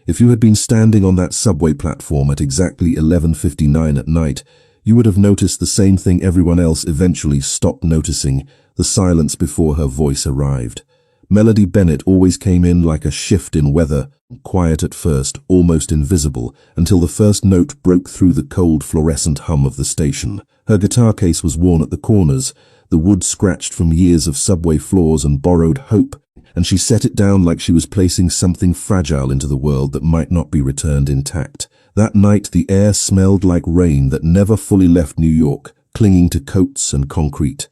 If you had been standing on that subway platform at exactly 11:59 at night, you would have noticed the same thing everyone else eventually stopped noticing, the silence before her voice arrived. Melody Bennett always came in like a shift in weather, quiet at first, almost invisible, until the first note broke through the cold fluorescent hum of the station. Her guitar case was worn at the corners, the wood scratched from years of subway floors and borrowed hope, and she set it down like she was placing something fragile into the world that might not be returned intact. That night the air smelled like rain that never fully left New York, clinging to coats and concrete,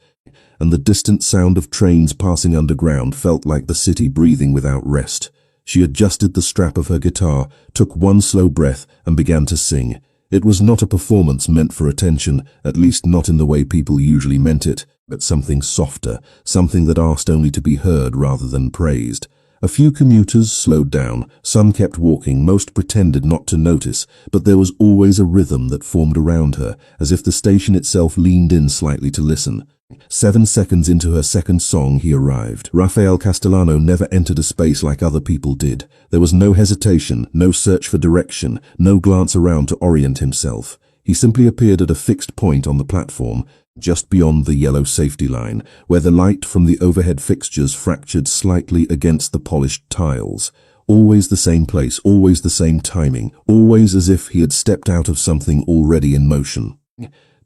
and the distant sound of trains passing underground felt like the city breathing without rest. She adjusted the strap of her guitar, took one slow breath, and began to sing. It was not a performance meant for attention, at least not in the way people usually meant it, but something softer, something that asked only to be heard rather than praised. A few commuters slowed down, some kept walking, most pretended not to notice, but there was always a rhythm that formed around her, as if the station itself leaned in slightly to listen. 7 seconds into her second song, he arrived. Rafael Castellano never entered a space like other people did. There was no hesitation, no search for direction, no glance around to orient himself. He simply appeared at a fixed point on the platform, just beyond the yellow safety line, where the light from the overhead fixtures fractured slightly against the polished tiles. Always the same place, always the same timing, always as if he had stepped out of something already in motion.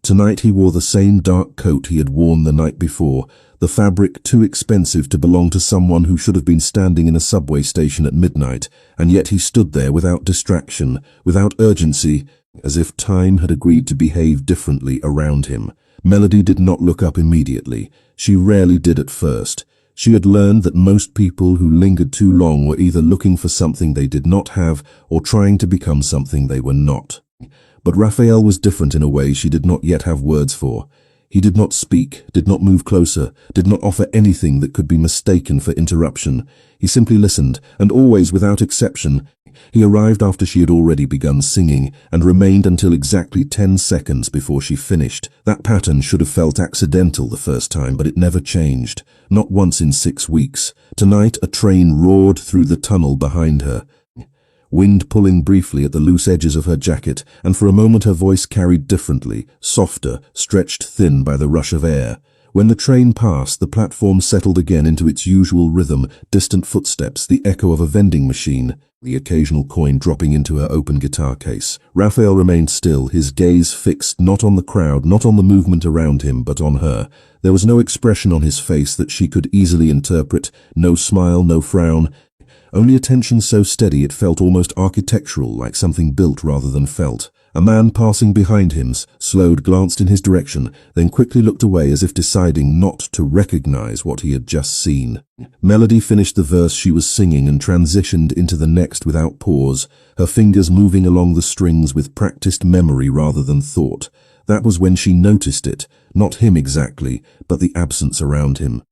Tonight he wore the same dark coat he had worn the night before, the fabric too expensive to belong to someone who should have been standing in a subway station at midnight, and yet he stood there without distraction, without urgency, as if time had agreed to behave differently around him. Melody did not look up immediately. She rarely did at first. She had learned that most people who lingered too long were either looking for something they did not have or trying to become something they were not. But Raphael was different in a way she did not yet have words for. He did not speak, did not move closer, did not offer anything that could be mistaken for interruption. He simply listened, and always without exception. He arrived after she had already begun singing, and remained until exactly 10 seconds before she finished. That pattern should have felt accidental the first time, but it never changed. Not once in 6 weeks. Tonight a train roared through the tunnel behind her, wind pulling briefly at the loose edges of her jacket, and for a moment her voice carried differently, softer, stretched thin by the rush of air. When the train passed, the platform settled again into its usual rhythm, distant footsteps, the echo of a vending machine, the occasional coin dropping into her open guitar case. Raphael remained still, his gaze fixed not on the crowd, not on the movement around him, but on her. There was no expression on his face that she could easily interpret, no smile, no frown. Only attention so steady it felt almost architectural, like something built rather than felt. A man passing behind him slowed, glanced in his direction, then quickly looked away as if deciding not to recognize what he had just seen. Melody finished the verse she was singing and transitioned into the next without pause, her fingers moving along the strings with practiced memory rather than thought. That was when she noticed it, not him exactly, but the absence around him.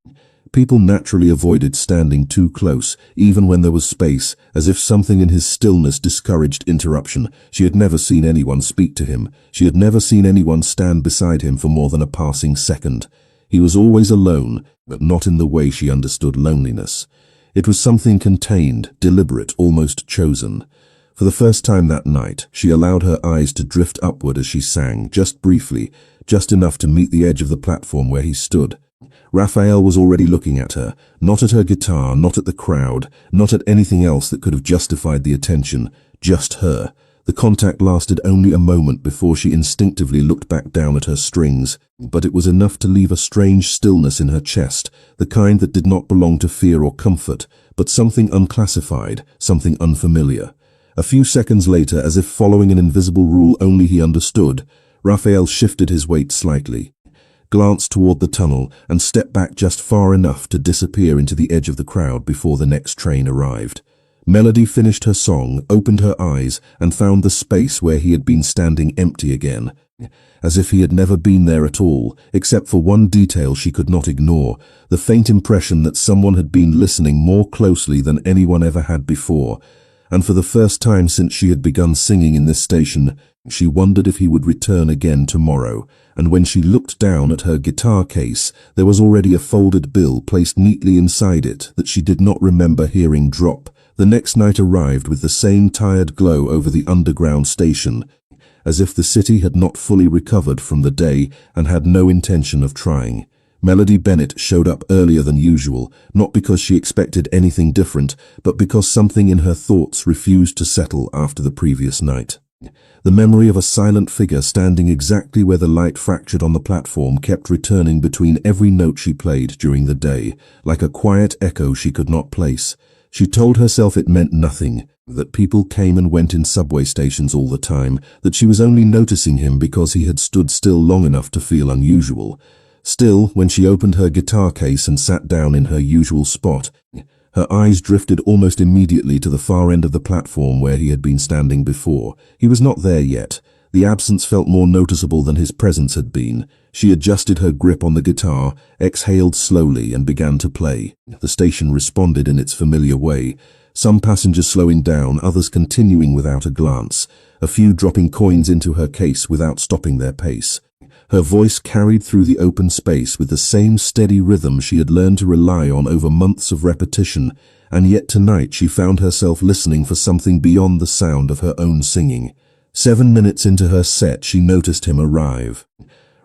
People naturally avoided standing too close, even when there was space, as if something in his stillness discouraged interruption. She had never seen anyone speak to him. She had never seen anyone stand beside him for more than a passing second. He was always alone, but not in the way she understood loneliness. It was something contained, deliberate, almost chosen. For the first time that night, she allowed her eyes to drift upward as she sang, just briefly, just enough to meet the edge of the platform where he stood. Raphael was already looking at her, not at her guitar, not at the crowd, not at anything else that could have justified the attention, just her. The contact lasted only a moment before she instinctively looked back down at her strings, but it was enough to leave a strange stillness in her chest, the kind that did not belong to fear or comfort, but something unclassified, something unfamiliar. A few seconds later, as if following an invisible rule only he understood, Raphael shifted his weight slightly, glanced toward the tunnel, and stepped back just far enough to disappear into the edge of the crowd before the next train arrived. Melody finished her song, opened her eyes, and found the space where he had been standing empty again, as if he had never been there at all, except for one detail she could not ignore, the faint impression that someone had been listening more closely than anyone ever had before. And for the first time since she had begun singing in this station, she wondered if he would return again tomorrow, and when she looked down at her guitar case, there was already a folded bill placed neatly inside it that she did not remember hearing drop, The next night arrived with the same tired glow over the underground station, as if the city had not fully recovered from the day and had no intention of trying. Melody Bennett showed up earlier than usual, not because she expected anything different, but because something in her thoughts refused to settle after the previous night. The memory of a silent figure standing exactly where the light fractured on the platform kept returning between every note she played during the day, like a quiet echo she could not place. She told herself it meant nothing, that people came and went in subway stations all the time, that she was only noticing him because he had stood still long enough to feel unusual. Still, when she opened her guitar case and sat down in her usual spot, her eyes drifted almost immediately to the far end of the platform where he had been standing before. He was not there yet. The absence felt more noticeable than his presence had been. She adjusted her grip on the guitar, exhaled slowly, and began to play. The station responded in its familiar way. Some passengers slowing down, others continuing without a glance, a few dropping coins into her case without stopping their pace. Her voice carried through the open space with the same steady rhythm she had learned to rely on over months of repetition, and yet tonight she found herself listening for something beyond the sound of her own singing. 7 minutes into her set, she noticed him arrive.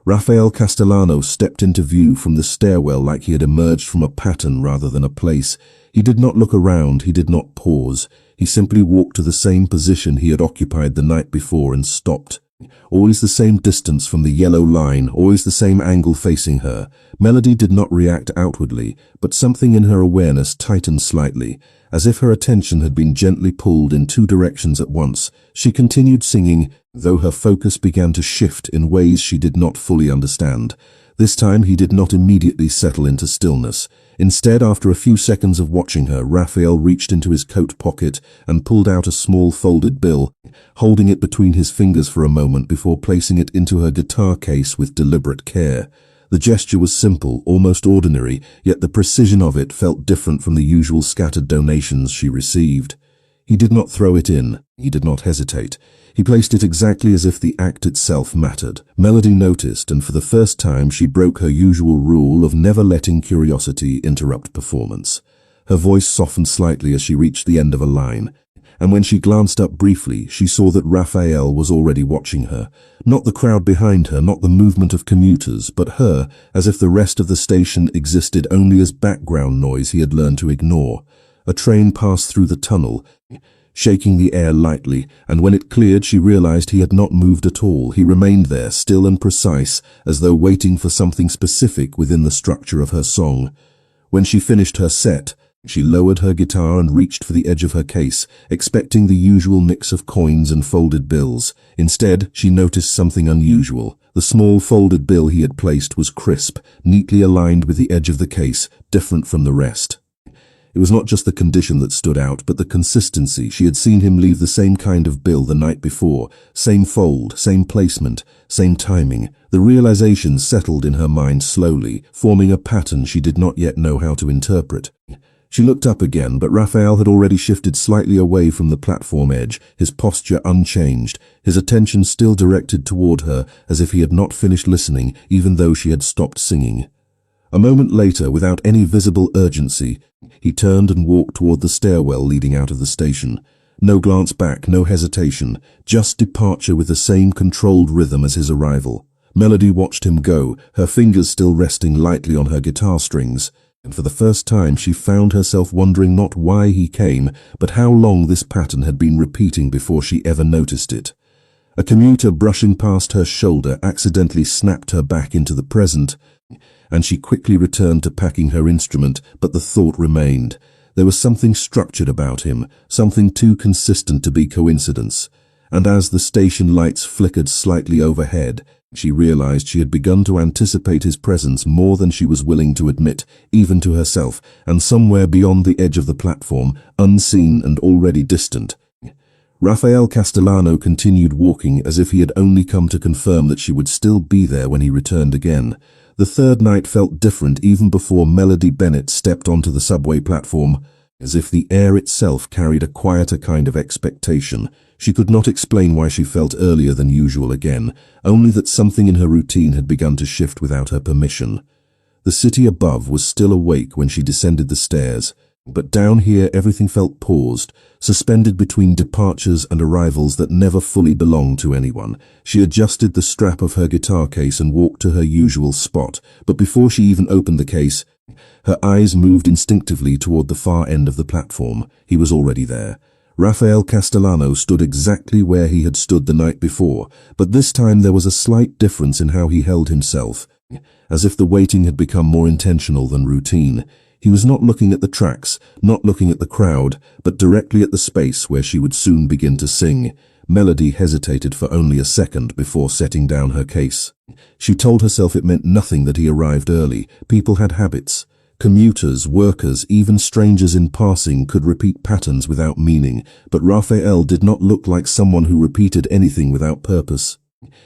Rafael Castellano stepped into view from the stairwell like he had emerged from a pattern rather than a place. He did not look around, he did not pause. He simply walked to the same position he had occupied the night before and stopped. Always the same distance from the yellow line, always the same angle facing her. Melody did not react outwardly, but something in her awareness tightened slightly, as if her attention had been gently pulled in 2 directions at once. She continued singing, though her focus began to shift in ways she did not fully understand. This time he did not immediately settle into stillness. Instead, after a few seconds of watching her, Raphael reached into his coat pocket and pulled out a small folded bill, holding it between his fingers for a moment before placing it into her guitar case with deliberate care. The gesture was simple, almost ordinary, yet the precision of it felt different from the usual scattered donations she received. He did not throw it in. He did not hesitate. He placed it exactly as if the act itself mattered. Melody noticed, and for the first time she broke her usual rule of never letting curiosity interrupt performance. Her voice softened slightly as she reached the end of a line, and when she glanced up briefly, she saw that Raphael was already watching her. Not the crowd behind her, not the movement of commuters, but her, as if the rest of the station existed only as background noise he had learned to ignore. A train passed through the tunnel, shaking the air lightly, and when it cleared she realized he had not moved at all. He remained there, still and precise, as though waiting for something specific within the structure of her song. When she finished her set, she lowered her guitar and reached for the edge of her case, expecting the usual mix of coins and folded bills. Instead, she noticed something unusual. The small folded bill he had placed was crisp, neatly aligned with the edge of the case, different from the rest. It was not just the condition that stood out, but the consistency. She had seen him leave the same kind of bill the night before, same fold, same placement, same timing. The realization settled in her mind slowly, forming a pattern she did not yet know how to interpret. She looked up again, but Raphael had already shifted slightly away from the platform edge, his posture unchanged, his attention still directed toward her, as if he had not finished listening, even though she had stopped singing. A moment later, without any visible urgency, he turned and walked toward the stairwell leading out of the station. No glance back, no hesitation, just departure with the same controlled rhythm as his arrival. Melody watched him go, her fingers still resting lightly on her guitar strings, and for the first time she found herself wondering not why he came, but how long this pattern had been repeating before she ever noticed it. A commuter brushing past her shoulder accidentally snapped her back into the present, and she quickly returned to packing her instrument, but the thought remained. There was something structured about him, something too consistent to be coincidence. And as the station lights flickered slightly overhead, she realized she had begun to anticipate his presence more than she was willing to admit, even to herself, and somewhere beyond the edge of the platform, unseen and already distant. Rafael Castellano continued walking as if he had only come to confirm that she would still be there when he returned again. The third night felt different even before Melody Bennett stepped onto the subway platform, as if the air itself carried a quieter kind of expectation. She could not explain why she felt earlier than usual again, only that something in her routine had begun to shift without her permission. The city above was still awake when she descended the stairs. But down here everything felt paused, suspended between departures and arrivals that never fully belonged to anyone. She adjusted the strap of her guitar case and walked to her usual spot, but before she even opened the case, her eyes moved instinctively toward the far end of the platform. He was already there. Rafael Castellano stood exactly where he had stood the night before, but this time there was a slight difference in how he held himself, as if the waiting had become more intentional than routine. He was not looking at the tracks, not looking at the crowd, but directly at the space where she would soon begin to sing. Melody hesitated for only a second before setting down her case. She told herself it meant nothing that he arrived early. People had habits. Commuters, workers, even strangers in passing could repeat patterns without meaning, but Raphael did not look like someone who repeated anything without purpose.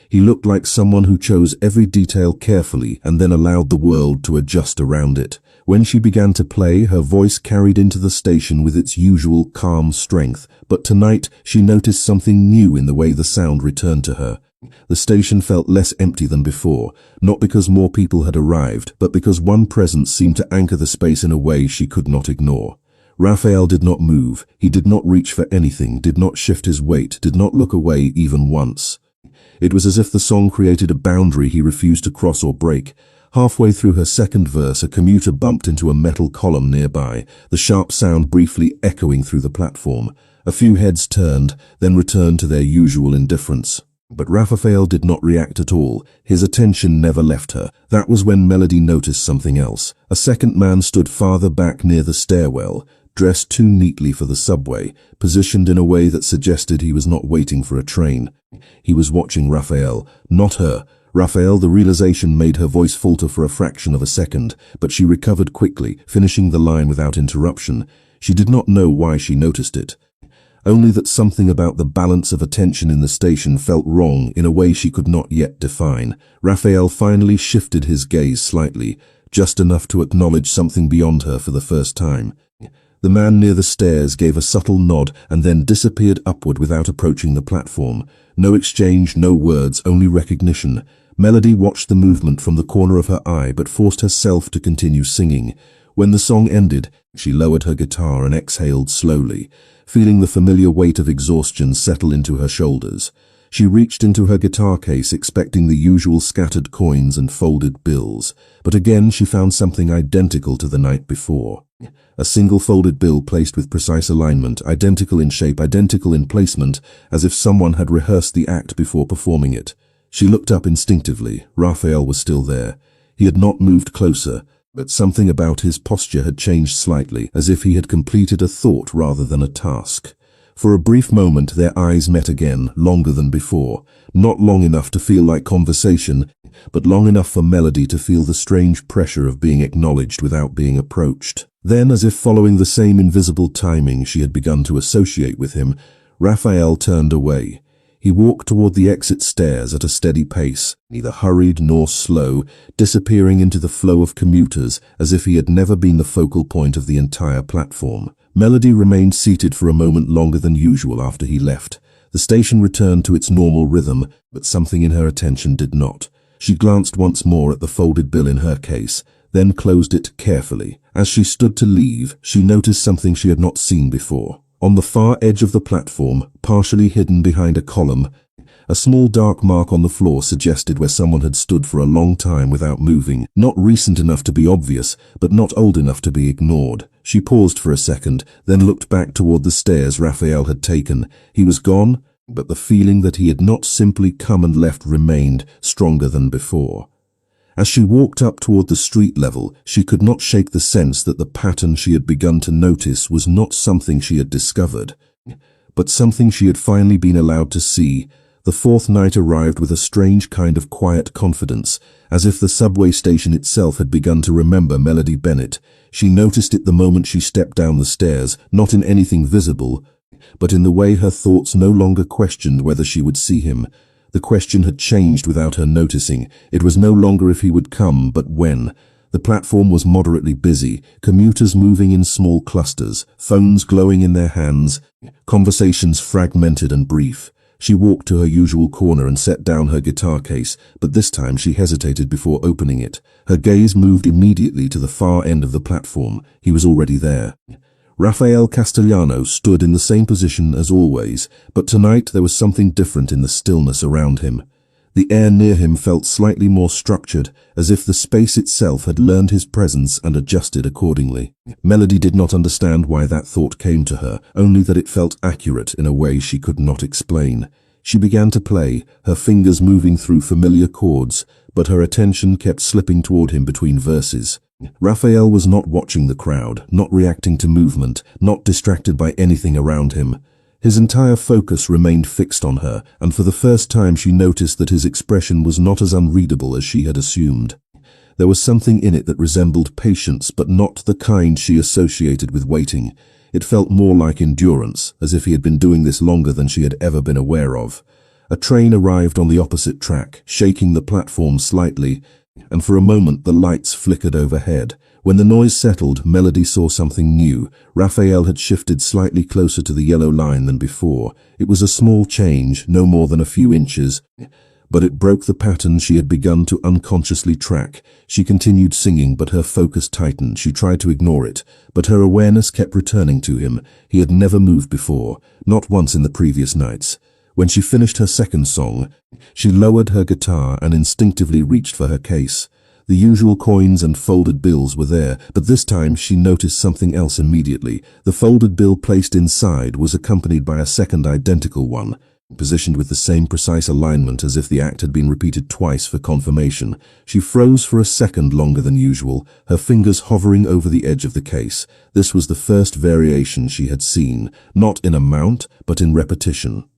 He looked like someone who chose every detail carefully and then allowed the world to adjust around it. When she began to play, her voice carried into the station with its usual calm strength, but tonight she noticed something new in the way the sound returned to her. The station felt less empty than before, not because more people had arrived, but because one presence seemed to anchor the space in a way she could not ignore. Raphael did not move. He did not reach for anything, did not shift his weight, did not look away even once. It was as if the song created a boundary he refused to cross or break. Halfway through her second verse, a commuter bumped into a metal column nearby, the sharp sound briefly echoing through the platform. A few heads turned, then returned to their usual indifference. But Raphael did not react at all. His attention never left her. That was when Melody noticed something else. A second man stood farther back near the stairwell, dressed too neatly for the subway, positioned in a way that suggested he was not waiting for a train. He was watching Raphael, not her. Raphael, the realization made her voice falter for a fraction of a second, but she recovered quickly, finishing the line without interruption. She did not know why she noticed it. Only that something about the balance of attention in the station felt wrong in a way she could not yet define. Raphael finally shifted his gaze slightly, just enough to acknowledge something beyond her for the first time. The man near the stairs gave a subtle nod and then disappeared upward without approaching the platform. No exchange, no words, only recognition. Melody watched the movement from the corner of her eye but forced herself to continue singing. When the song ended, she lowered her guitar and exhaled slowly, feeling the familiar weight of exhaustion settle into her shoulders. She reached into her guitar case expecting the usual scattered coins and folded bills, but again she found something identical to the night before. A single folded bill placed with precise alignment, identical in shape, identical in placement, as if someone had rehearsed the act before performing it. She looked up instinctively. Raphael was still there. He had not moved closer, but something about his posture had changed slightly, as if he had completed a thought rather than a task. For a brief moment their eyes met again, longer than before. Not long enough to feel like conversation, but long enough for Melody to feel the strange pressure of being acknowledged without being approached. Then, as if following the same invisible timing she had begun to associate with him, Raphael turned away. He walked toward the exit stairs at a steady pace, neither hurried nor slow, disappearing into the flow of commuters as if he had never been the focal point of the entire platform. Melody remained seated for a moment longer than usual after he left. The station returned to its normal rhythm, but something in her attention did not. She glanced once more at the folded bill in her case, then closed it carefully. As she stood to leave, she noticed something she had not seen before. On the far edge of the platform, partially hidden behind a column, a small dark mark on the floor suggested where someone had stood for a long time without moving, not recent enough to be obvious, but not old enough to be ignored. She paused for a second, then looked back toward the stairs Raphael had taken. He was gone, but the feeling that he had not simply come and left remained, stronger than before. As she walked up toward the street level, she could not shake the sense that the pattern she had begun to notice was not something she had discovered, but something she had finally been allowed to see. The fourth night arrived with a strange kind of quiet confidence, as if the subway station itself had begun to remember Melody Bennett. She noticed it the moment she stepped down the stairs, not in anything visible, but in the way her thoughts no longer questioned whether she would see him. The question had changed without her noticing. It was no longer if he would come, but when. The platform was moderately busy, commuters moving in small clusters, phones glowing in their hands, conversations fragmented and brief. She walked to her usual corner and set down her guitar case, but this time she hesitated before opening it. Her gaze moved immediately to the far end of the platform. He was already there. Rafael Castellano stood in the same position as always, but tonight there was something different in the stillness around him. The air near him felt slightly more structured, as if the space itself had learned his presence and adjusted accordingly. Melody did not understand why that thought came to her, only that it felt accurate in a way she could not explain. She began to play, her fingers moving through familiar chords, but her attention kept slipping toward him between verses. Raphael was not watching the crowd, not reacting to movement, not distracted by anything around him. His entire focus remained fixed on her, and for the first time she noticed that his expression was not as unreadable as she had assumed. There was something in it that resembled patience, but not the kind she associated with waiting. It felt more like endurance, as if he had been doing this longer than she had ever been aware of. A train arrived on the opposite track, shaking the platform slightly, and for a moment the lights flickered overhead. When the noise settled, Melody saw something new. Raphael had shifted slightly closer to the yellow line than before. It was a small change, no more than a few inches, but it broke the pattern she had begun to unconsciously track. She continued singing, but her focus tightened. She tried to ignore it, but her awareness kept returning to him. He had never moved before, not once in the previous nights. When she finished her second song, she lowered her guitar and instinctively reached for her case. The usual coins and folded bills were there, but this time she noticed something else immediately. The folded bill placed inside was accompanied by a second identical one, positioned with the same precise alignment as if the act had been repeated twice for confirmation. She froze for a second longer than usual, her fingers hovering over the edge of the case. This was the first variation she had seen, not in amount, but in repetition.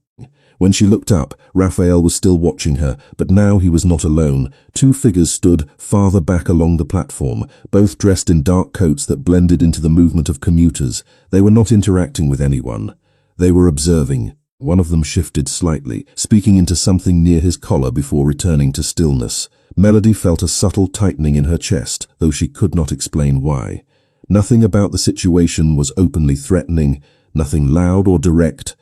When she looked up, Raphael was still watching her, but now he was not alone. Two figures stood farther back along the platform, both dressed in dark coats that blended into the movement of commuters. They were not interacting with anyone. They were observing. One of them shifted slightly, speaking into something near his collar before returning to stillness. Melody felt a subtle tightening in her chest, though she could not explain why. Nothing about the situation was openly threatening, nothing loud or direct,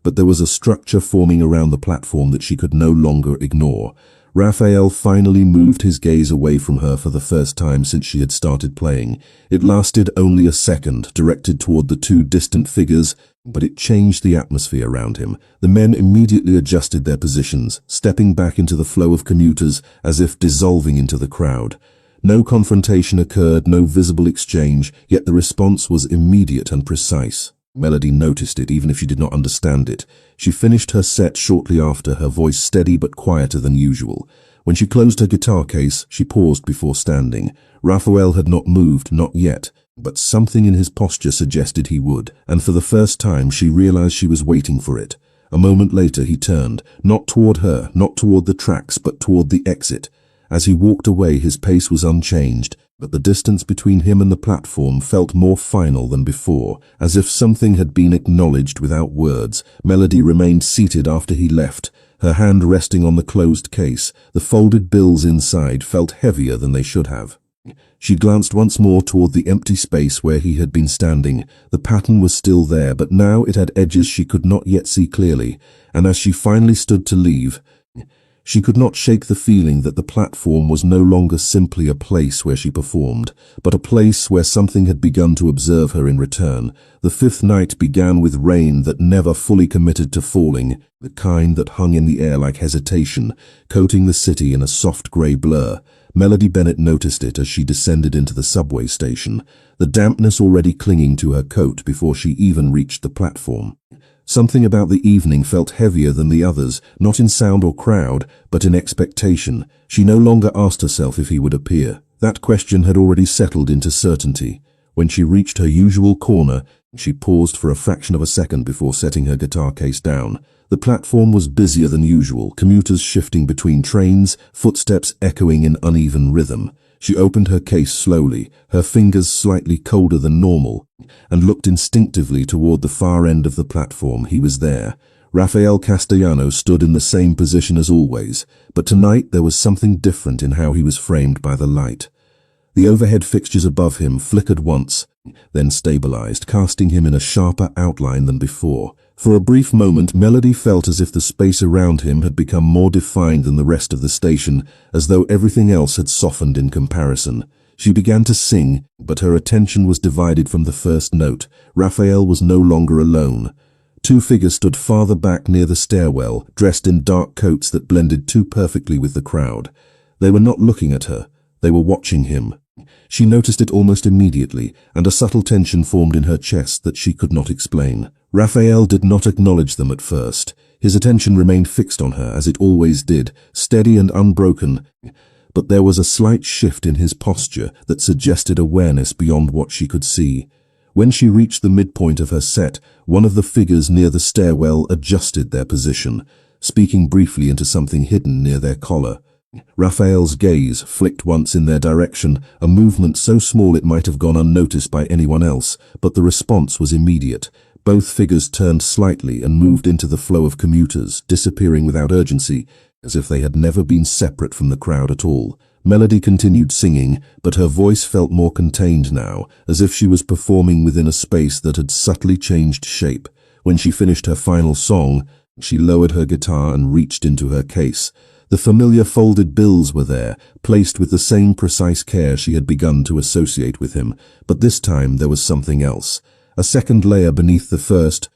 but there was a structure forming around the platform that she could no longer ignore. Raphael finally moved his gaze away from her for the first time since she had started playing. It lasted only a second, directed toward the two distant figures, but it changed the atmosphere around him. The men immediately adjusted their positions, stepping back into the flow of commuters as if dissolving into the crowd. No confrontation occurred, no visible exchange, yet the response was immediate and precise. Melody noticed it, even if she did not understand it. She finished her set shortly after, her voice steady but quieter than usual. When she closed her guitar case, she paused before standing. Raphael had not moved, not yet, but something in his posture suggested he would, and for the first time she realized she was waiting for it. A moment later he turned, not toward her, not toward the tracks, but toward the exit. As he walked away, his pace was unchanged, but the distance between him and the platform felt more final than before, as if something had been acknowledged without words. Melody remained seated after he left, her hand resting on the closed case. The folded bills inside felt heavier than they should have. She glanced once more toward the empty space where he had been standing. The pattern was still there, but now it had edges she could not yet see clearly, and as she finally stood to leave, she could not shake the feeling that the platform was no longer simply a place where she performed, but a place where something had begun to observe her in return. The fifth night began with rain that never fully committed to falling, the kind that hung in the air like hesitation, coating the city in a soft grey blur. Melody Bennett noticed it as she descended into the subway station, the dampness already clinging to her coat before she even reached the platform. Something about the evening felt heavier than the others, not in sound or crowd, but in expectation. She no longer asked herself if he would appear. That question had already settled into certainty. When she reached her usual corner, she paused for a fraction of a second before setting her guitar case down. The platform was busier than usual, commuters shifting between trains, footsteps echoing in uneven rhythm. She opened her case slowly, her fingers slightly colder than normal, and looked instinctively toward the far end of the platform. He was there. Rafael Castellano stood in the same position as always, but tonight there was something different in how he was framed by the light. The overhead fixtures above him flickered once, then stabilized, casting him in a sharper outline than before. For a brief moment, Melody felt as if the space around him had become more defined than the rest of the station, as though everything else had softened in comparison. She began to sing, but her attention was divided from the first note. Raphael was no longer alone. Two figures stood farther back near the stairwell, dressed in dark coats that blended too perfectly with the crowd. They were not looking at her. They were watching him. She noticed it almost immediately, and a subtle tension formed in her chest that she could not explain. Raphael did not acknowledge them at first. His attention remained fixed on her, as it always did, steady and unbroken. But there was a slight shift in his posture that suggested awareness beyond what she could see. When she reached the midpoint of her set, one of the figures near the stairwell adjusted their position, speaking briefly into something hidden near their collar. Raphael's gaze flicked once in their direction, a movement so small it might have gone unnoticed by anyone else, but the response was immediate. Both figures turned slightly and moved into the flow of commuters, disappearing without urgency, as if they had never been separate from the crowd at all. Melody continued singing, but her voice felt more contained now, as if she was performing within a space that had subtly changed shape. When she finished her final song, she lowered her guitar and reached into her case. The familiar folded bills were there, placed with the same precise care she had begun to associate with him, but this time there was something else. A second layer beneath the first,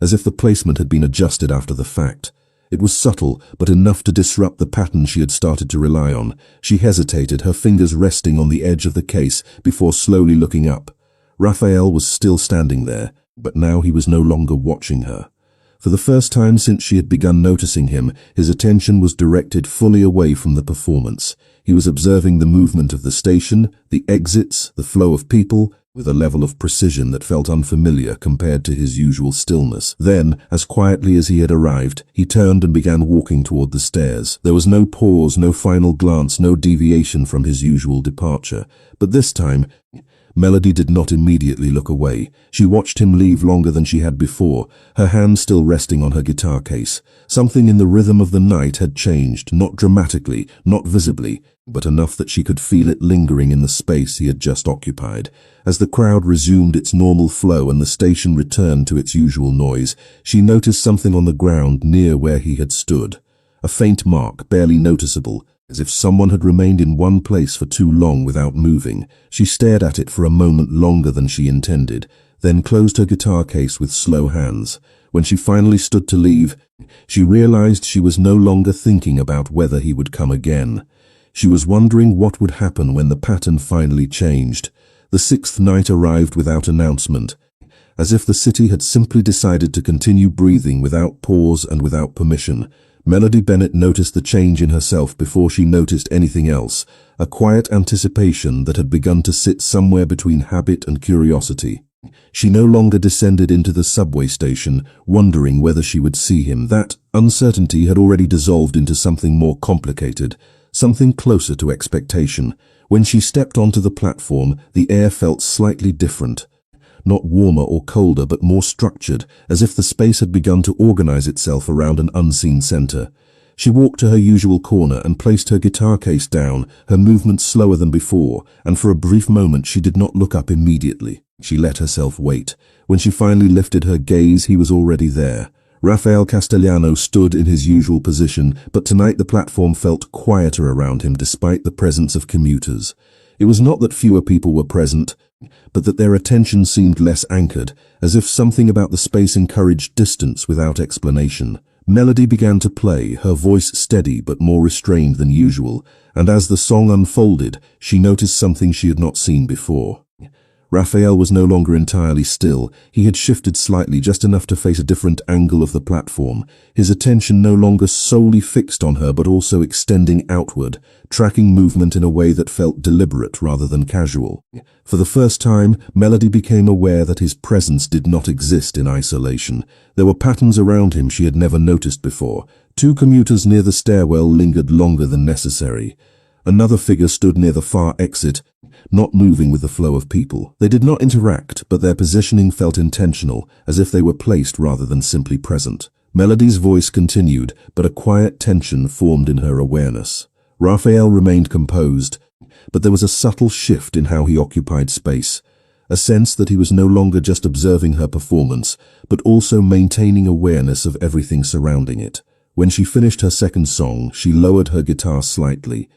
as if the placement had been adjusted after the fact. It was subtle, but enough to disrupt the pattern she had started to rely on. She hesitated, her fingers resting on the edge of the case, before slowly looking up. Raphael was still standing there, but now he was no longer watching her. For the first time since she had begun noticing him, his attention was directed fully away from the performance. He was observing the movement of the station, the exits, the flow of people, with a level of precision that felt unfamiliar compared to his usual stillness. Then, as quietly as he had arrived, he turned and began walking toward the stairs. There was no pause, no final glance, no deviation from his usual departure. But this time, Melody did not immediately look away. She watched him leave longer than she had before, her hand still resting on her guitar case. Something in the rhythm of the night had changed, not dramatically, not visibly, but enough that she could feel it lingering in the space he had just occupied. As the crowd resumed its normal flow and the station returned to its usual noise, she noticed something on the ground near where he had stood. A faint mark, barely noticeable, as if someone had remained in one place for too long without moving. She stared at it for a moment longer than she intended, then closed her guitar case with slow hands. When she finally stood to leave, she realized she was no longer thinking about whether he would come again. She was wondering what would happen when the pattern finally changed. The sixth night arrived without announcement, as if the city had simply decided to continue breathing without pause and without permission. Melody Bennett noticed the change in herself before she noticed anything else, a quiet anticipation that had begun to sit somewhere between habit and curiosity. She no longer descended into the subway station, wondering whether she would see him. That uncertainty had already dissolved into something more complicated, something closer to expectation. When she stepped onto the platform, the air felt slightly different. Not warmer or colder, but more structured, as if the space had begun to organize itself around an unseen center. She walked to her usual corner and placed her guitar case down, her movements slower than before, and for a brief moment she did not look up immediately. She let herself wait. When she finally lifted her gaze, he was already there. Rafael Castellano stood in his usual position, but tonight the platform felt quieter around him despite the presence of commuters. It was not that fewer people were present, but that their attention seemed less anchored, as if something about the space encouraged distance without explanation. Melody began to play, her voice steady but more restrained than usual, and as the song unfolded, she noticed something she had not seen before. Raphael was no longer entirely still. He had shifted slightly, just enough to face a different angle of the platform, his attention no longer solely fixed on her but also extending outward, tracking movement in a way that felt deliberate rather than casual. For the first time, Melody became aware that his presence did not exist in isolation. There were patterns around him she had never noticed before. Two commuters near the stairwell lingered longer than necessary. Another figure stood near the far exit, not moving with the flow of people. They did not interact, but their positioning felt intentional, as if they were placed rather than simply present. Melody's voice continued, but a quiet tension formed in her awareness. Raphael remained composed, but there was a subtle shift in how he occupied space, a sense that he was no longer just observing her performance, but also maintaining awareness of everything surrounding it. When she finished her second song, she lowered her guitar slightly.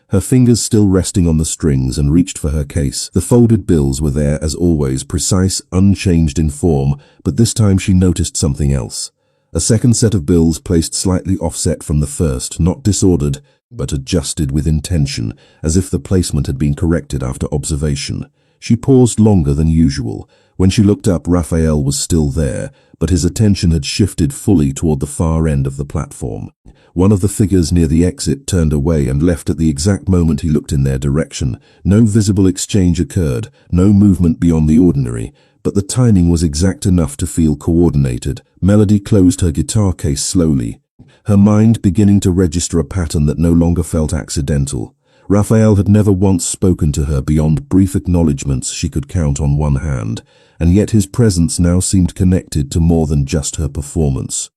her fingers still resting on the strings, and reached for her case. The folded bills were there as always, precise, unchanged in form, but this time she noticed something else. A second set of bills placed slightly offset from the first, not disordered, but adjusted with intention, as if the placement had been corrected after observation. She paused longer than usual. When she looked up, Raphael was still there, but his attention had shifted fully toward the far end of the platform. One of the figures near the exit turned away and left at the exact moment he looked in their direction. No visible exchange occurred, no movement beyond the ordinary, but the timing was exact enough to feel coordinated. Melody closed her guitar case slowly, her mind beginning to register a pattern that no longer felt accidental. Raphael had never once spoken to her beyond brief acknowledgements she could count on one hand, and yet his presence now seemed connected to more than just her performance.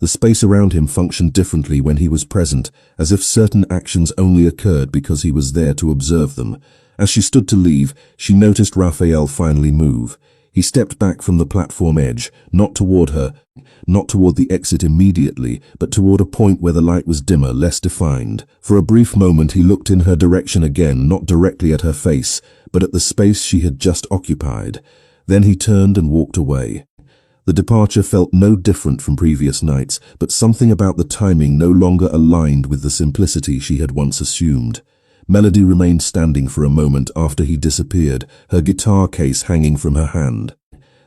The space around him functioned differently when he was present, as if certain actions only occurred because he was there to observe them. As she stood to leave, she noticed Raphael finally move. He stepped back from the platform edge, not toward her, not toward the exit immediately, but toward a point where the light was dimmer, less defined. For a brief moment he looked in her direction again, not directly at her face, but at the space she had just occupied. Then he turned and walked away. The departure felt no different from previous nights, but something about the timing no longer aligned with the simplicity she had once assumed. Melody remained standing for a moment after he disappeared, her guitar case hanging from her hand.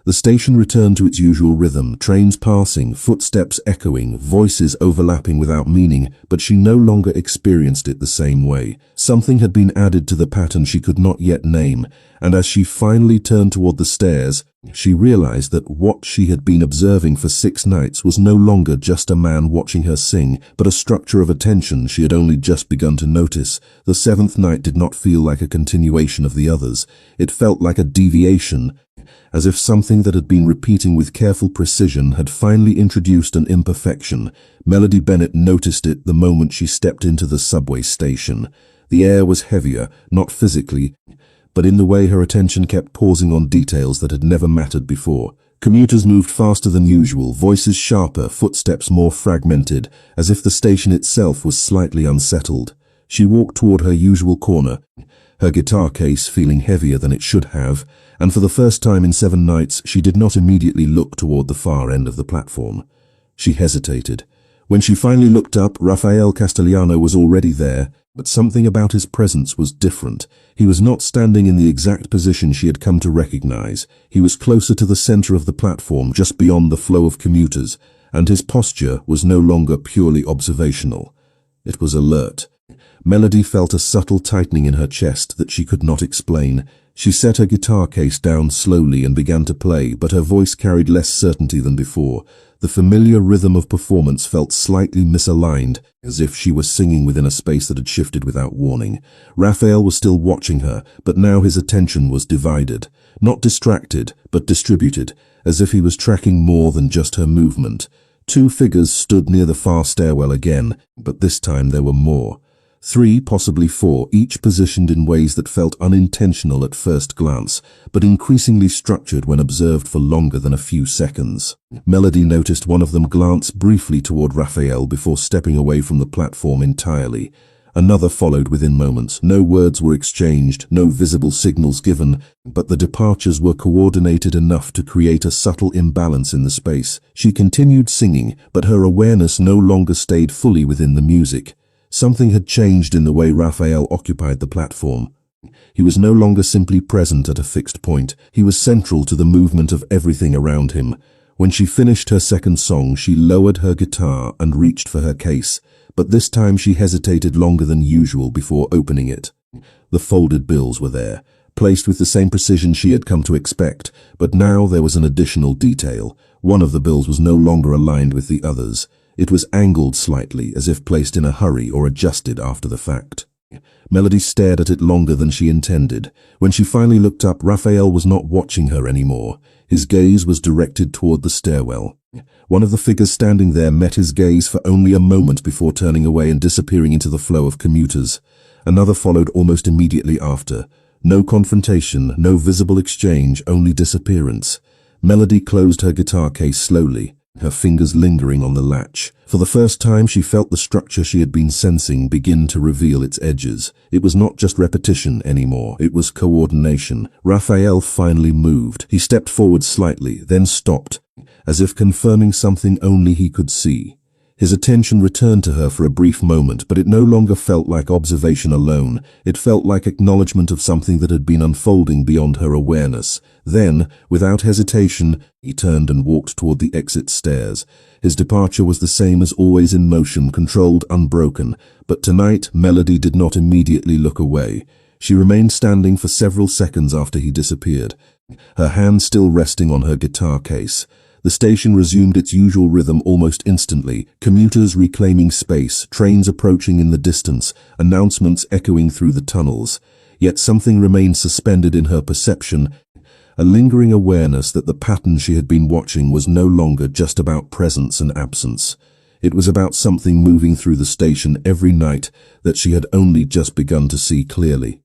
The station returned to its usual rhythm, trains passing, footsteps echoing, voices overlapping without meaning, but she no longer experienced it the same way. Something had been added to the pattern she could not yet name, and as she finally turned toward the stairs, she realized that what she had been observing for 6 nights was no longer just a man watching her sing, but a structure of attention she had only just begun to notice. The 7th night did not feel like a continuation of the others. It felt like a deviation, as if something that had been repeating with careful precision had finally introduced an imperfection. Melody Bennett noticed it the moment she stepped into the subway station. The air was heavier, not physically, but in the way her attention kept pausing on details that had never mattered before. Commuters moved faster than usual, voices sharper, footsteps more fragmented, as if the station itself was slightly unsettled. She walked toward her usual corner, her guitar case feeling heavier than it should have, and for the first time in 7 nights she did not immediately look toward the far end of the platform. She hesitated. When she finally looked up, Rafael Castellano was already there, but something about his presence was different. He was not standing in the exact position she had come to recognize. He was closer to the center of the platform, just beyond the flow of commuters, and his posture was no longer purely observational. It was alert. Melody felt a subtle tightening in her chest that she could not explain. She set her guitar case down slowly and began to play, but her voice carried less certainty than before. The familiar rhythm of performance felt slightly misaligned, as if she was singing within a space that had shifted without warning. Raphael was still watching her, but now his attention was divided. Not distracted, but distributed, as if he was tracking more than just her movement. 2 figures stood near the far stairwell again, but this time there were more. 3, possibly 4, each positioned in ways that felt unintentional at first glance, but increasingly structured when observed for longer than a few seconds. Melody noticed one of them glance briefly toward Raphael before stepping away from the platform entirely. Another followed within moments. No words were exchanged, no visible signals given, but the departures were coordinated enough to create a subtle imbalance in the space. She continued singing, but her awareness no longer stayed fully within the music. Something had changed in the way Raphael occupied the platform. He was no longer simply present at a fixed point. He was central to the movement of everything around him. When she finished her second song, she lowered her guitar and reached for her case, but this time she hesitated longer than usual before opening it. The folded bills were there, placed with the same precision she had come to expect, but now there was an additional detail. One of the bills was no longer aligned with the others. It was angled slightly, as if placed in a hurry or adjusted after the fact. Melody stared at it longer than she intended. When she finally looked up, Raphael was not watching her anymore. His gaze was directed toward the stairwell. One of the figures standing there met his gaze for only a moment before turning away and disappearing into the flow of commuters. Another followed almost immediately after. No confrontation, no visible exchange, only disappearance. Melody closed her guitar case slowly. her fingers lingering on the latch. For the first time, she felt the structure she had been sensing begin to reveal its edges. It was not just repetition anymore, it was coordination. Raphael finally moved. He stepped forward slightly, then stopped, as if confirming something only he could see. His attention returned to her for a brief moment, but it no longer felt like observation alone. It felt like acknowledgement of something that had been unfolding beyond her awareness. Then, without hesitation, he turned and walked toward the exit stairs. His departure was the same as always, in motion, controlled, unbroken. But tonight, Melody did not immediately look away. She remained standing for several seconds after he disappeared, her hand still resting on her guitar case. The station resumed its usual rhythm almost instantly, commuters reclaiming space, trains approaching in the distance, announcements echoing through the tunnels. Yet something remained suspended in her perception, a lingering awareness that the pattern she had been watching was no longer just about presence and absence. It was about something moving through the station every night that she had only just begun to see clearly.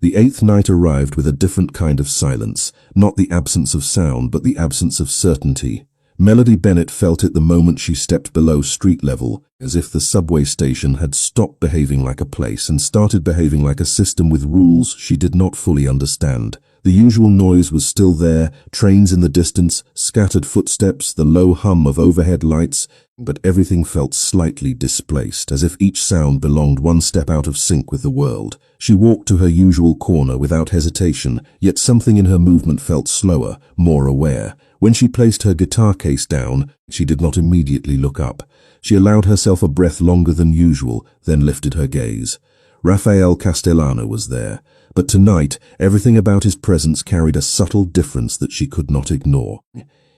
The eighth night arrived with a different kind of silence, not the absence of sound, but the absence of certainty. Melody Bennett felt it the moment she stepped below street level, as if the subway station had stopped behaving like a place and started behaving like a system with rules she did not fully understand. The usual noise was still there, trains in the distance, scattered footsteps, the low hum of overhead lights, but everything felt slightly displaced, as if each sound belonged one step out of sync with the world. She walked to her usual corner without hesitation, yet something in her movement felt slower, more aware. When she placed her guitar case down, she did not immediately look up. She allowed herself a breath longer than usual, then lifted her gaze. Rafael Castellano was there, but tonight everything about his presence carried a subtle difference that she could not ignore.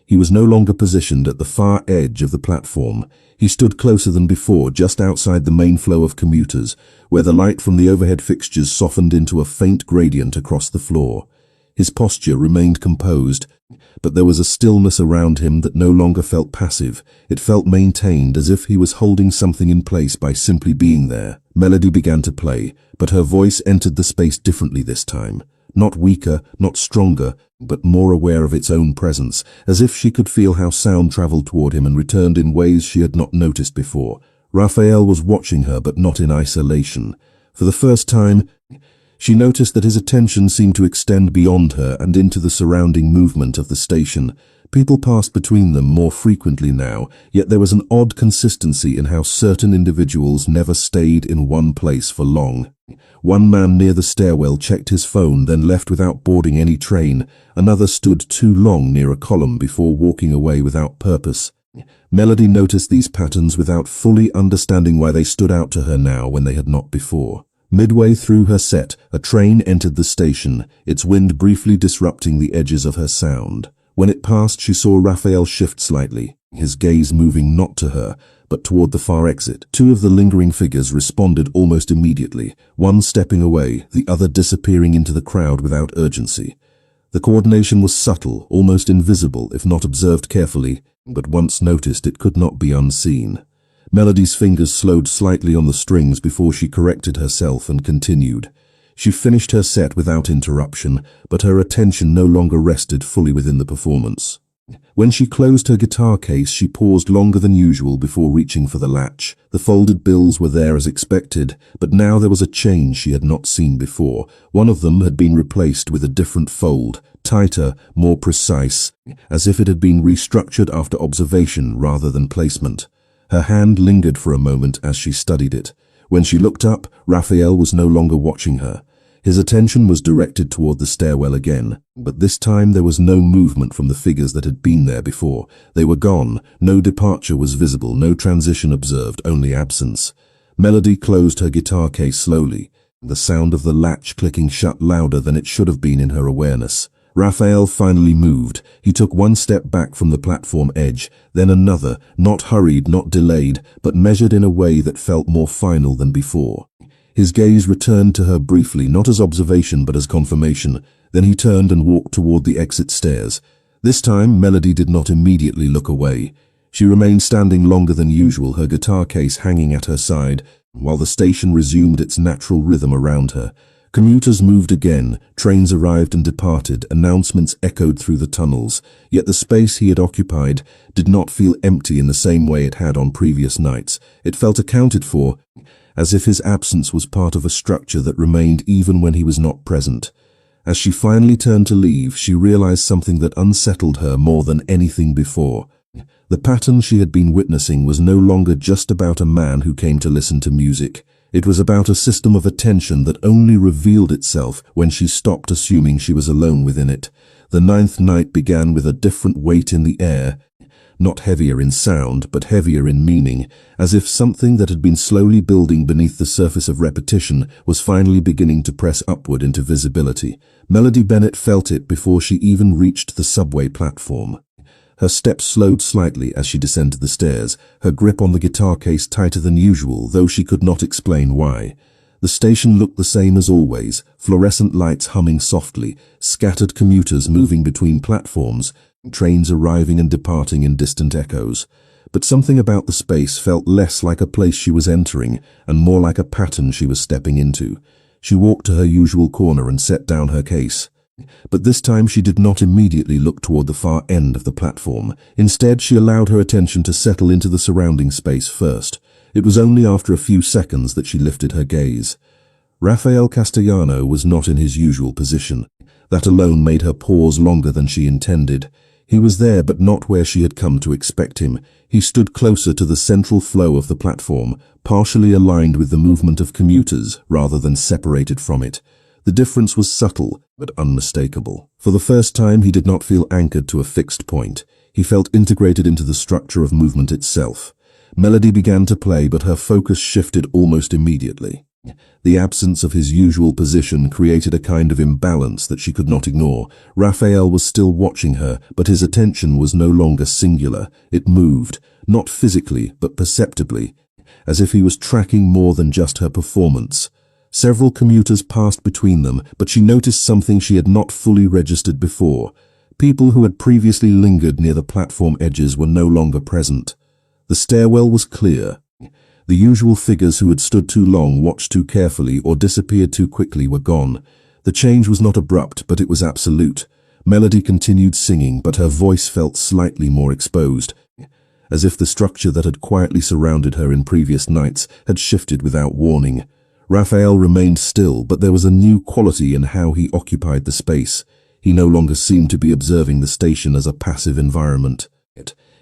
He was no longer positioned at the far edge of the platform. He stood closer than before, just outside the main flow of commuters, where the light from the overhead fixtures softened into a faint gradient across the floor. His posture remained composed, but there was a stillness around him that no longer felt passive. It felt maintained, as if he was holding something in place by simply being there. Melody began to play, but her voice entered the space differently this time. Not weaker, not stronger, but more aware of its own presence, as if she could feel how sound traveled toward him and returned in ways she had not noticed before. Raphael was watching her, but not in isolation. For the first time, she noticed that his attention seemed to extend beyond her and into the surrounding movement of the station. People passed between them more frequently now, yet there was an odd consistency in how certain individuals never stayed in one place for long. One man near the stairwell checked his phone, then left without boarding any train. Another stood too long near a column before walking away without purpose. Melody noticed these patterns without fully understanding why they stood out to her now when they had not before. Midway through her set, a train entered the station, its wind briefly disrupting the edges of her sound. When it passed, she saw Raphael shift slightly, his gaze moving not to her, but toward the far exit. Two of the lingering figures responded almost immediately, one stepping away, the other disappearing into the crowd without urgency. The coordination was subtle, almost invisible if not observed carefully, but once noticed it could not be unseen. Melody's fingers slowed slightly on the strings before she corrected herself and continued. She finished her set without interruption, but her attention no longer rested fully within the performance. When she closed her guitar case, she paused longer than usual before reaching for the latch. The folded bills were there as expected, but now there was a change she had not seen before. One of them had been replaced with a different fold, tighter, more precise, as if it had been restructured after observation rather than placement. Her hand lingered for a moment as she studied it. When she looked up, Raphael was no longer watching her. His attention was directed toward the stairwell again, but this time there was no movement from the figures that had been there before. They were gone. No departure was visible, no transition observed, only absence. Melody closed her guitar case slowly, the sound of the latch clicking shut louder than it should have been in her awareness. Raphael finally moved. He took one step back from the platform edge, then another, not hurried, not delayed, but measured in a way that felt more final than before. His gaze returned to her briefly, not as observation but as confirmation. Then he turned and walked toward the exit stairs. This time, Melody did not immediately look away. She remained standing longer than usual, her guitar case hanging at her side, while the station resumed its natural rhythm around her. Commuters moved again, trains arrived and departed, announcements echoed through the tunnels, yet the space he had occupied did not feel empty in the same way it had on previous nights. It felt accounted for, as if his absence was part of a structure that remained even when he was not present. As she finally turned to leave, she realized something that unsettled her more than anything before. The pattern she had been witnessing was no longer just about a man who came to listen to music. It was about a system of attention that only revealed itself when she stopped assuming she was alone within it. The ninth night began with a different weight in the air, not heavier in sound, but heavier in meaning, as if something that had been slowly building beneath the surface of repetition was finally beginning to press upward into visibility. Melody Bennett felt it before she even reached the subway platform. Her steps slowed slightly as she descended the stairs, her grip on the guitar case tighter than usual, though she could not explain why. The station looked the same as always, fluorescent lights humming softly, scattered commuters moving between platforms, trains arriving and departing in distant echoes. But something about the space felt less like a place she was entering and more like a pattern she was stepping into. She walked to her usual corner and set down her case. But this time she did not immediately look toward the far end of the platform. Instead, she allowed her attention to settle into the surrounding space first. It was only after a few seconds that she lifted her gaze. Rafael Castellano was not in his usual position. That alone made her pause longer than she intended. He was there, but not where she had come to expect him. He stood closer to the central flow of the platform, partially aligned with the movement of commuters rather than separated from it. The difference was subtle, but unmistakable. For the first time, he did not feel anchored to a fixed point. He felt integrated into the structure of movement itself. Melody began to play, but her focus shifted almost immediately. The absence of his usual position created a kind of imbalance that she could not ignore. Raphael was still watching her, but his attention was no longer singular. It moved, not physically, but perceptibly, as if he was tracking more than just her performance. Several commuters passed between them, but she noticed something she had not fully registered before. People who had previously lingered near the platform edges were no longer present. The stairwell was clear. The usual figures who had stood too long, watched too carefully, or disappeared too quickly were gone. The change was not abrupt, but it was absolute. Melody continued singing, but her voice felt slightly more exposed, as if the structure that had quietly surrounded her in previous nights had shifted without warning. Raphael remained still, but there was a new quality in how he occupied the space. He no longer seemed to be observing the station as a passive environment.